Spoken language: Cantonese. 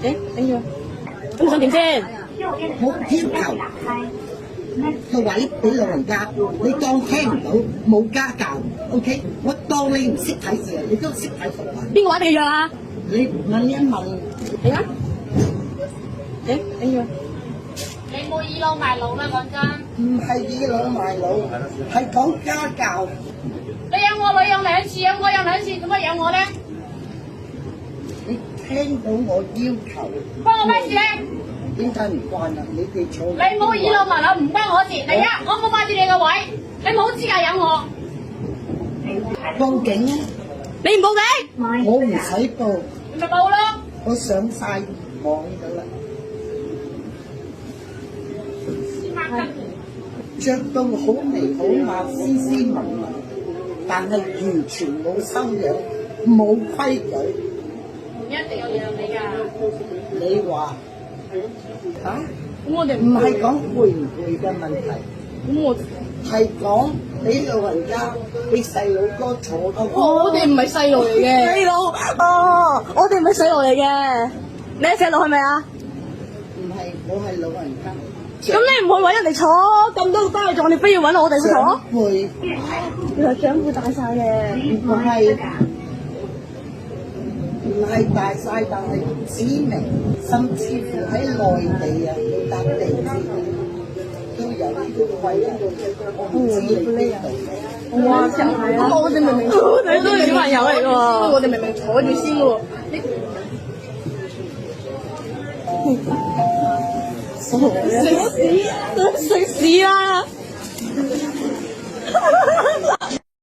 誒，頂住，咁你想點先？我要求個位俾老人家，你當聽唔到，冇家教，OK？我當你唔識睇字，你都識睇圖畫。邊個話你嘅藥啊？你問一問，點啊？誒，頂住。你冇倚老賣老啦，講真。唔係倚老賣老，係講家教。你養我女養兩次，養我養兩次，做乜養我咧？你聽到我要求，關我咩事咧？點解唔關啊？你哋錯。你冇倚老賣老唔關我事。第一，我冇霸住你個位，你冇資格養我。報警啊！你唔報警？我唔使報，你咪報咯。我上晒網㗎啦。着到好眉好眼、斯斯文文，但係完全冇修養、冇規矩。一定有養你㗎。你話嚇？咁我哋唔係講攰唔攰嘅問題，咁我係講俾老人家、俾細路哥坐得。我哋唔係細路嚟嘅。細路哦，我哋唔係細路嚟嘅。你係細路係咪啊？唔係，我係老人家。咁你唔去揾人哋坐，咁多包座，你非要揾我哋去坐？長輩原來長輩大晒嘅。唔係大晒，但係指明，甚至乎喺內地啊，你搭地鐵都有呢個規矩。我唔知你邊度。哇，就係啊！我哋明明我哋都係小朋友嚟嘅喎，我哋明明坐住先嘅喎。食屎啦！